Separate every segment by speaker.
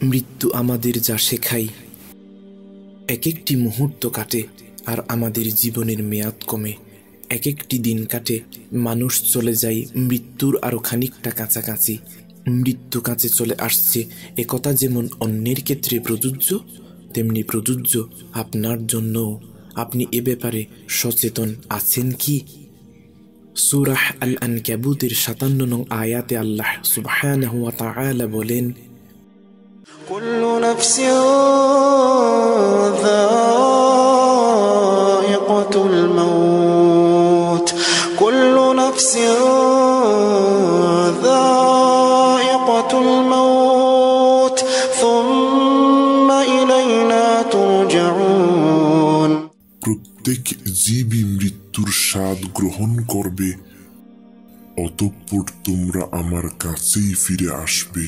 Speaker 1: মৃত্যু আমাদের যা শেখায়, এক একটি মুহূর্ত কাটে আর আমাদের জীবনের মেয়াদ কমে, এক একটি দিন কাটে, মানুষ চলে যায় মৃত্যুর আরো খানিকটা কাছাকাছি। মৃত্যু কাছে চলে আসছে একথা যেমন অন্যের ক্ষেত্রে প্রযোজ্য, তেমনি প্রযোজ্য আপনার জন্য। আপনি এ ব্যাপারে সচেতন আছেন কি? সূরা আল আনকাবুতের ৫৭ নং আয়াতে আল্লাহ সুবহানাহু ওয়া তাআলা বলেন,
Speaker 2: কুল্লু নাফসিন যায়িকাতুল মাউত, কুল্লু নাফসিন যায়িকাতুল মাউত সুম্মা ইলাইনা তুরজাউন।
Speaker 3: প্রত্যেক জীবই মৃত্যুর স্বাদ গ্রহণ করবে, অতঃপর তোমরা আমার কাছেই ফিরে আসবে।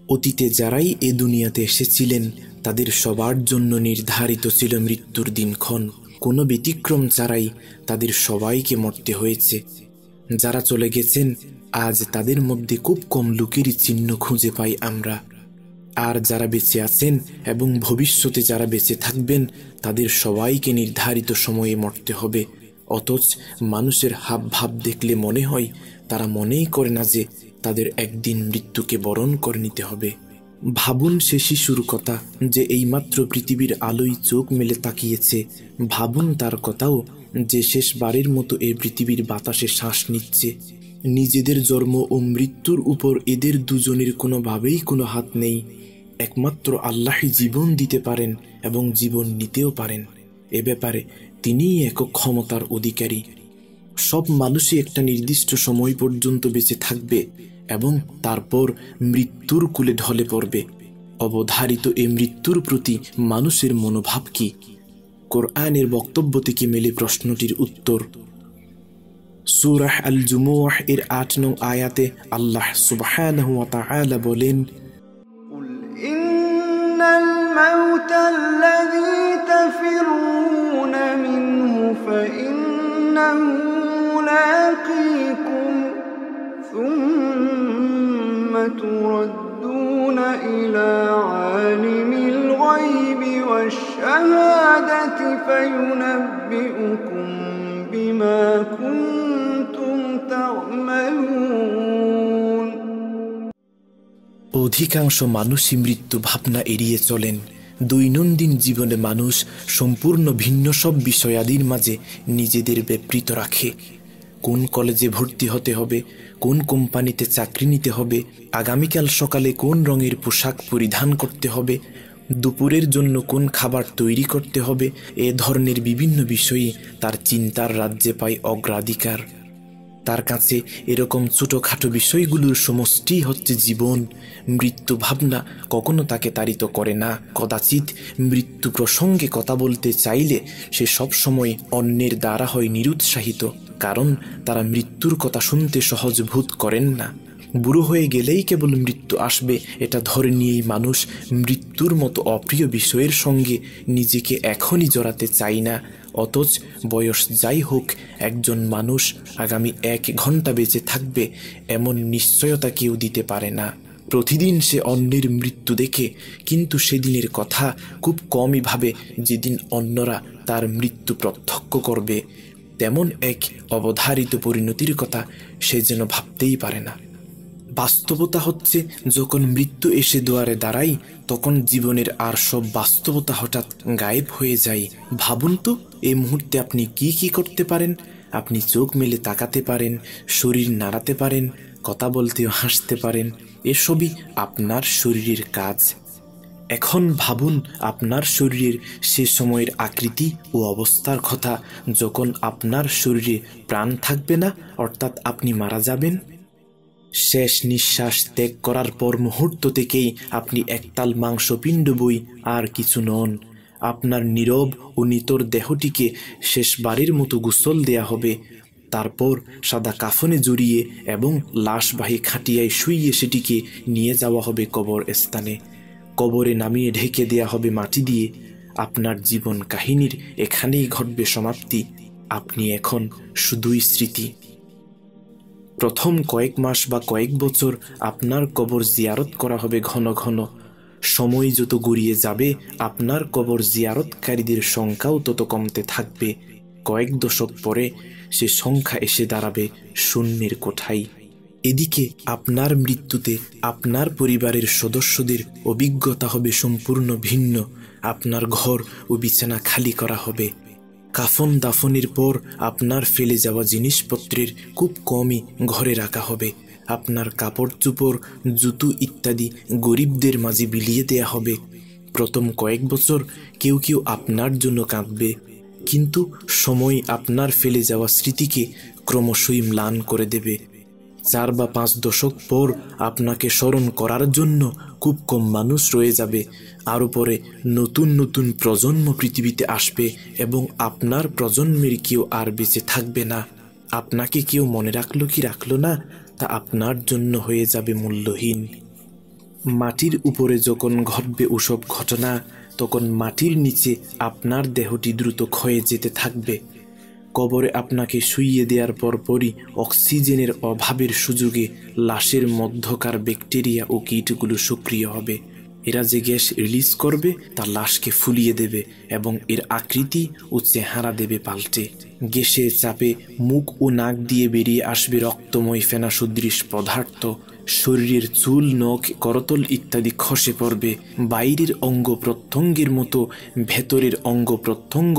Speaker 1: অতীতে যারাই এ দুনিয়াতে এসেছিলেন তাদের সবার জন্য নির্ধারিত ছিল মৃত্যুর দিনক্ষণ। কোনো ব্যতিক্রম ছাড়াই তাদের সবাইকে মরতে হয়েছে। যারা চলে গেছেন আজ তাদের মধ্যে খুব কম লোকেরই চিহ্ন খুঁজে পাই আমরা। আর যারা বেঁচে আছেন এবং ভবিষ্যতে যারা বেঁচে থাকবেন তাদের সবাইকে নির্ধারিত সময়ে মরতে হবে। অথচ মানুষের হাব ভাব দেখলে মনে হয় তারা মনেই করে না যে তাদের একদিন মৃত্যুকে বরণ করে নিতে হবে। ভাবুন সে শিশুর কথা যে এইমাত্র পৃথিবীর আলোয় চোখ মেলে তাকিয়েছে। ভাবুন তার কথাও যে শেষবারের মতো এই পৃথিবীর বাতাসে শ্বাস নিচ্ছে। নিজেদের জন্ম ও মৃত্যুর উপর এদের দুজনের কোনোভাবেই কোনো হাত নেই। একমাত্র আল্লাহই জীবন দিতে পারেন এবং জীবন নিতেও পারেন। এ ব্যাপারে তিনিই একক ক্ষমতার অধিকারী। সব মানুষই একটা নির্দিষ্ট সময় পর্যন্ত বেঁচে থাকবে এবং তারপর মৃত্যুর কূলে ঢলে পড়বে। অবধারিত এই মৃত্যুর প্রতি মানুষের মনোভাব কি? কোরআনের বক্তব্য থেকে মেলে প্রশ্নটির উত্তর। সূরা আল জুমুআহ এর ৮ নং আয়াতে আল্লাহ সুবহানাহু ওয়া তাআলা বলেন,
Speaker 2: কুল ইন্নাল মাউতাল্লাযী তাফিরুনা মিনহু ফাইন্নাহু মুলাকীকুম সুম্মা তুরাদ্দুনা ইলা আলিমিল গায়বি ওয়াশ শাহাদাতি ফায়ুনাব্বিউকুম বিমা কুনতুম তা'মালুন।
Speaker 1: অধিকাংশ মানুষই মৃত্যু ভাবনা এড়িয়ে চলেন। দৈনন্দিন জীবনে মানুষ সম্পূর্ণ ভিন্ন সব বিষয়াদির মাঝে নিজেদের ব্যাপৃত রাখে। কোন কলেজে ভর্তি হতে হবে, কোন কোম্পানিতে চাকরি নিতে হবে, আগামীকাল সকালে কোন রঙের পোশাক পরিধান করতে হবে, দুপুরের জন্য কোন খাবার তৈরি করতে হবে, এ ধরনের বিভিন্ন বিষয়ে তার চিন্তার রাজ্যে পায় অগ্রাধিকার। তার কাছে এরকম ছোটখাটো বিষয়গুলোর সমষ্টি হচ্ছে জীবন। মৃত্যু ভাবনা কখনো তাকে তাড়িত করে না। কদাচিৎ মৃত্যু প্রসঙ্গে কথা বলতে চাইলে সে সবসময় অন্যের দ্বারা হয় নিরুৎসাহিত, কারণ তারা মৃত্যুর কথা শুনতে সহজ বোধ করেন না। বুড়ো হয়ে গেলেই কেবল মৃত্যু আসবে এটা ধরে নিয়েই মানুষ মৃত্যুর মতো অপ্রিয় বিষয়ের সঙ্গে নিজেকে এখনই জড়াতে চায় না। অথচ বয়স যাই হোক, একজন মানুষ আগামী ১ ঘন্টা বেঁচে থাকবে এমন নিশ্চয়তা কেউ দিতে পারে না। প্রতিদিন সে অন্যের মৃত্যু দেখে, কিন্তু সেদিনের কথা খুব কমই ভাবে যেদিন অন্যরা তার মৃত্যু প্রত্যক্ষ করবে। তেমন এক অবধারিত পরিণতির কথা সে যেন ভাবতেই পারে না। বাস্তবতা হচ্ছে যখন মৃত্যু এসে দুয়ারে দাঁড়ায় তখন জীবনের আর সব বাস্তবতা হঠাৎ গায়েব হয়ে যায়। ভাবুন তো এই মুহূর্তে আপনি কি কি করতে পারেন? আপনি চোখ মেলে তাকাতে পারেন, শরীর নাড়াতে পারেন, কথা বলতে হাসতে পারেন। এসবই আপনার শরীরের কাজ। এখন ভাবুন আপনার শরীরের সে সময়ের আকৃতি ও অবস্থার কথা যখন আপনার শরীরে প্রাণ থাকবে না, অর্থাৎ আপনি মারা যাবেন। শেষ নিঃশ্বাস ত্যাগ করার পর মুহূর্ত থেকেই আপনি একতাল মাংসপিণ্ড বই আর কিছু নন। আপনার নীরব ও নিতর দেহটিকে শেষবারের মতো গোসল দেয়া হবে। তারপর সাদা কাফনে জড়িয়ে এবং লাশবাহী খাটিয়ায় শুইয়ে সেটিকে নিয়ে যাওয়া হবে কবর স্থানে। কবরে নামিয়ে ঢেকে দেয়া হবে মাটি দিয়ে। আপনার জীবন কাহিনীর এখানেই ঘটবে সমাপ্তি। আপনি এখন শুধুই স্মৃতি। প্রথম কয়েক মাস বা কয়েক বছর আপনার কবর জিয়ারত করা হবে ঘন ঘন। সময় যত গড়িয়ে যাবে আপনার কবর জিয়ারতকারীদের সংখ্যাও তত কমতে থাকবে। কয়েক দশক পরে সে সংখ্যা এসে দাঁড়াবে শূন্যের কোঠায়। এদিকে আপনার মৃত্যুতে আপনার পরিবারের সদস্যদের অভিজ্ঞতা হবে সম্পূর্ণ ভিন্ন। আপনার ঘর ও বিছানা খালি করা হবে। কাফন দাফনের পর আপনার ফেলে যাওয়া জিনিসপত্রের খুব কমই ঘরে রাখা হবে। আপনার কাপড় চোপড়, জুতো ইত্যাদি গরিবদের মাঝে বিলিয়ে দেয়া হবে। প্রথম কয়েক বছর কেউ কেউ আপনার জন্য কাঁদবে, কিন্তু সময় আপনার ফেলে যাওয়া স্মৃতিকে ক্রমশই ম্লান করে দেবে। 4 বা 5 দশক পর আপনাকে স্মরণ করার জন্য খুব কম মানুষ রয়ে যাবে। আরও পরে নতুন নতুন প্রজন্ম পৃথিবীতে আসবে এবং আপনার প্রজন্মের কেউ আর বেঁচে থাকবে না। আপনাকে কেউ মনে রাখলো কি রাখলো না তা আপনার জন্য হয়ে যাবে মূল্যহীন। মাটির উপরে যখন ঘটবে ওসব ঘটনা, তখন মাটির নিচে আপনার দেহটি দ্রুত ক্ষয়ে যেতে থাকবে। কবরে আপনাকে শুইয়ে দেওয়ার পরপরই অক্সিজেনের অভাবের সুযোগে লাশের মধ্যকার ব্যাকটেরিয়া ও কীটগুলো সক্রিয় হবে। এরা যে গ্যাস রিলিজ করবে তা লাশকে ফুলিয়ে দেবে এবং এর আকৃতি ও চেহারা দেবে পাল্টে। গ্যাসের চাপে মুখ ও নাক দিয়ে বেরিয়ে আসবে রক্তময় ফেনা সদৃশ পদার্থ। শরীরের চুল, নখ, করতল ইত্যাদি খসে পড়বে। বাইরের অঙ্গ প্রত্যঙ্গের মতো ভেতরের অঙ্গ প্রত্যঙ্গ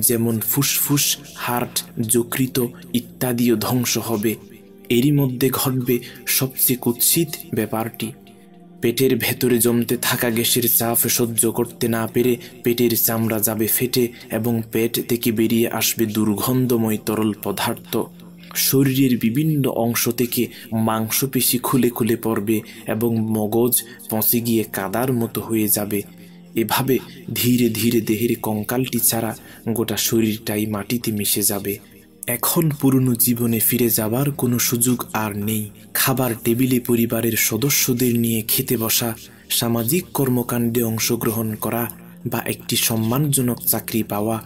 Speaker 1: যেমন ফুসফুস, হার্ট, যকৃত ইত্যাদিও ধ্বংস হবে। এরই মধ্যে ঘটবে সবচেয়ে কুৎসিত ব্যাপারটি। পেটের ভেতরে জমতে থাকা গ্যাসের চাপ সহ্য করতে না পেরে পেটের চামড়া যাবে ফেটে এবং পেট থেকে বেরিয়ে আসবে দুর্গন্ধময় তরল পদার্থ। শরীরের বিভিন্ন অংশ থেকে মাংসপেশি খুলে খুলে পড়বে এবং মগজ পচে গিয়ে কাদার মতো হয়ে যাবে। এভাবে ধীরে ধীরে দেহের কঙ্কালটি ছাড়া গোটা শরীরটাই মাটিতে মিশে যাবে। এখন পুরনো জীবনে ফিরে যাবার কোনো সুযোগ আর নেই। খাবার টেবিলে পরিবারের সদস্যদের নিয়ে খেতে বসা, সামাজিক কর্মকাণ্ডে অংশগ্রহণ করা বা একটি সম্মানজনক চাকরি পাওয়া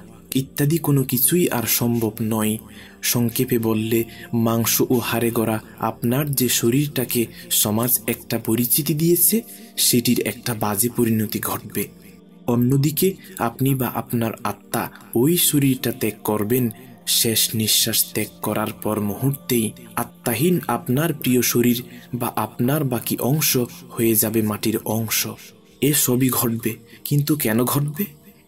Speaker 1: ইত্যাদি কোনো কিছুই আর সম্ভব নয়। সংক্ষেপে বললে, মাংস ও হাড়ে গড়া আপনার যে শরীরটাকে সমাজ একটা পরিচিতি দিয়েছে, সেটির একটা বাজে পরিণতি ঘটবে। অন্যদিকে আপনি বা আপনার আত্মা ওই শরীরটা ত্যাগ করবেন। শেষ নিঃশ্বাস ত্যাগ করার পর মুহূর্তেই আত্মাহীন আপনার প্রিয় শরীর বা আপনার বাকি অংশ হয়ে যাবে মাটির অংশ। এ সবই ঘটবে, কিন্তু কেন ঘটবে?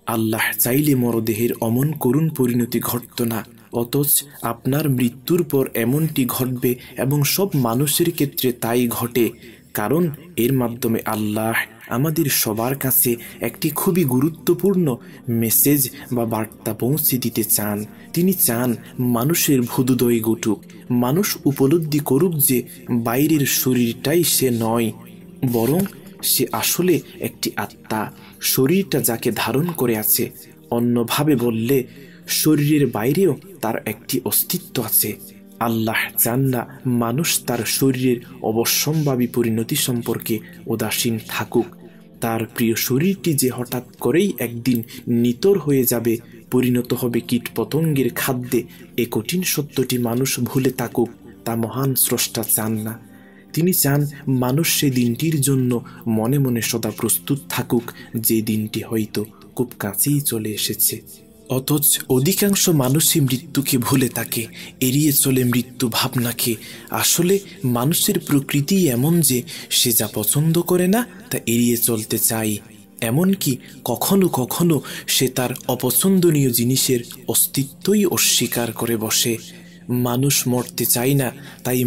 Speaker 1: আল্লাহ চাইলে মরদেহের অমন করুণ পরিণতি ঘটত না, অথচ আপনার মৃত্যুর পর এমনটি ঘটবে এবং সব মানুষের ক্ষেত্রে তাই ঘটে। কারণ এর মাধ্যমে আল্লাহ আমাদের সবার কাছে একটি খুবই গুরুত্বপূর্ণ মেসেজ বা বার্তা পৌঁছে দিতে চান। তিনি চান মানুষের ভুদুদয় ঘটুক, মানুষ উপলব্ধি করুক যে বাইরের শরীরটাই সে নয়, বরং সে আসলে একটি আত্মা। শরীরটা যাকে ধারণ করে আছে, অন্যভাবে বললে শরীরের বাইরেও তার একটি অস্তিত্ব আছে। আল্লাহ চান না মানুষ তার শরীরের অবশ্যম্ভাবী পরিণতি সম্পর্কে উদাসীন থাকুক। তার প্রিয় শরীরটি যে হঠাৎ করেই একদিন নিতর হয়ে যাবে, পরিণত হবে কীট পতঙ্গের খাদ্যে, এ কঠিন সত্যটি মানুষ ভুলে থাকুক, তা মহান স্রষ্টা চান না। তিনি চান মানুষ সে দিনটির জন্য মনে মনে সদা প্রস্তুত থাকুক, যে দিনটি হয়তো খুব কাছেই চলে এসেছে। অথচ অধিকাংশ মানুষই মৃত্যুকে ভুলে থাকে, এড়িয়ে চলে মৃত্যু ভাবনাকে। আসলে মানুষের প্রকৃতি এমন যে সে যা পছন্দ করে না তা এড়িয়ে চলতে চায়। এমনকি কখনো কখনো সে তার অপছন্দনীয় জিনিসের অস্তিত্বই অস্বীকার করে বসে। মানুষ মরতে চায় না, তাই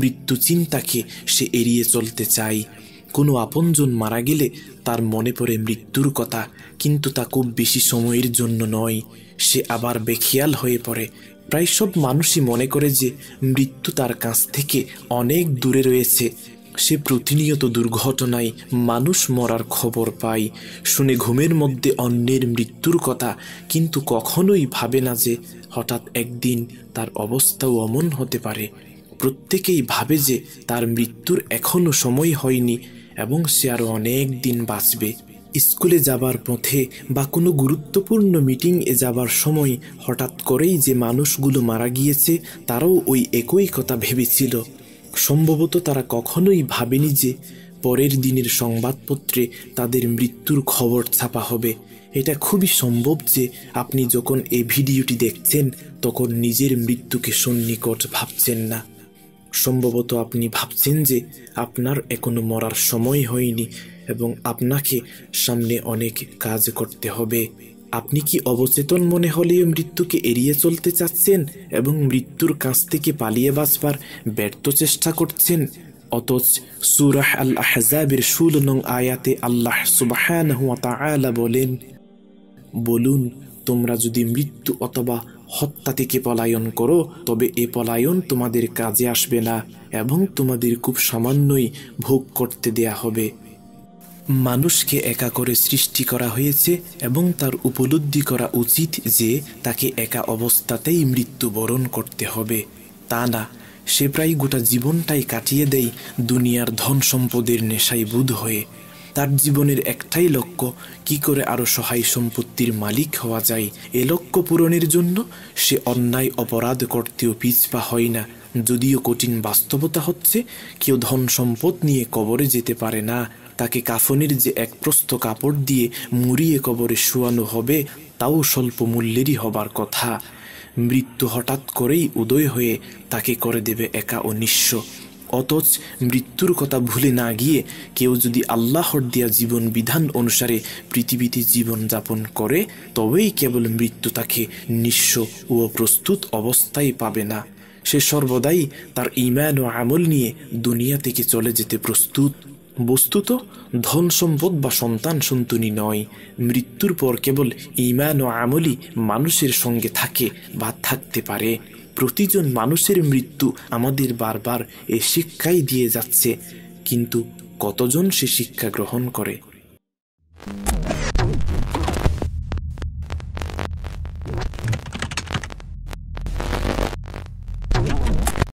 Speaker 1: মৃত্যু চিন্তাকে সে এড়িয়ে চলতে চায়। কোনো আপনজন মারা গেলে তার মনে পড়ে মৃত্যুর কথা, কিন্তু তা খুব বেশি সময়ের জন্য নয়, সে আবার বেখেয়াল হয়ে পড়ে। প্রায় সব মানুষই মনে করে যে মৃত্যু তার কাছ থেকে অনেক দূরে রয়েছে। সে প্রতিনিয়ত দুর্ঘটনায় মানুষ মরার খবর পায়, শুনে ঘুমের মধ্যে অন্যের মৃত্যুর কথা, কিন্তু কখনোই ভাবে না যে হঠাৎ একদিন তার অবস্থাও অমন হতে পারে। প্রত্যেকেই ভাবে যে তার মৃত্যুর এখনো সময় হয়নি এবং সে আরো অনেক দিন বাঁচবে। স্কুলে যাবার পথে বা কোনো গুরুত্বপূর্ণ মিটিংয়ে যাবার সময় হঠাৎ করেই যে মানুষগুলো মারা গিয়েছে তারাও ওই একই কথা ভেবেছিল। সম্ভবত তারা কখনোই ভাবেনি যে পরের দিনের সংবাদপত্রে তাদের মৃত্যুর খবর ছাপা হবে। এটা খুবই সম্ভব যে আপনি যখন এই ভিডিওটি দেখছেন তখন নিজের মৃত্যুকে সন্নিকট ভাবছেন না। সম্ভবত আপনি ভাবছেন যে আপনার এখনো মরার সময় হয়নি এবং আপনাকে সামনে অনেক কাজ করতে হবে। আপনি কি অবচেতন মনে হলেও মৃত্যুকে এড়িয়ে চলতে চাচ্ছেন এবং মৃত্যুর কাছ থেকে পালিয়ে বাঁচবার ব্যর্থ চেষ্টা করছেন? অথচ সূরা আল আহজাবের 16 নং আয়াতে আল্লাহ সুবহানাহু ওয়া তাআলা বলুন, তোমরা যদি মৃত্যু অথবা হত্যা থেকে পলায়ন করো তবে এ পলায়ন তোমাদের কাজে আসবে না এবং তোমাদের খুব সামান্যই ভোগ করতে দেয়া হবে। মানুষকে একা করে সৃষ্টি করা হয়েছে এবং তার উপলব্ধি করা উচিত যে তাকে একা অবস্থাতেই মৃত্যুবরণ করতে হবে। তা না, সে প্রায় গোটা জীবনটাই কাটিয়ে দেয় দুনিয়ার ধন সম্পদের নেশায় বুঁদ হয়ে। তার জীবনের একটাই লক্ষ্য, কি করে আরো সহায় সম্পত্তির মালিক হওয়া যায়। এ লক্ষ্য পূরণের জন্য সে অন্যায় অপরাধ করতেও পিছপা হয় না। যদিও কঠিন বাস্তবতা হচ্ছে কেউ ধন সম্পদ নিয়ে কবরে যেতে পারে না। তাকে কাফনের যে এক প্রস্থ কাপড় দিয়ে মুড়িয়ে কবরে শোয়ানো হবে তাও স্বল্প মূল্যেরই হবার কথা। মৃত্যু হঠাৎ করেই উদয় হয়ে তাকে করে দেবে একা ও নিঃস্ব। অথচ মৃত্যুর কথা ভুলে না গিয়ে কেউ যদি আল্লাহর দেয়া জীবন বিধান অনুসারে পৃথিবীতে জীবন যাপন করে তবেই কেবল মৃত্যু তাকে নিঃস্ব ও প্রস্তুত অবস্থায় পাবে না। সে সর্বদাই তার ঈমান ও আমল নিয়ে দুনিয়া থেকে চলে যেতে প্রস্তুত। বস্তুত ধন সম্পদ বা সন্তান সন্ততি নয়, মৃত্যুর পর কেবল ঈমান ও আমলই মানুষের সঙ্গে থাকে বা থাকতে পারে। প্রতিজন মানুষের মৃত্যু আমাদের বারবার এ শিক্ষাই দিয়ে যাচ্ছে, কিন্তু কতজন সে শিক্ষা গ্রহণ করে?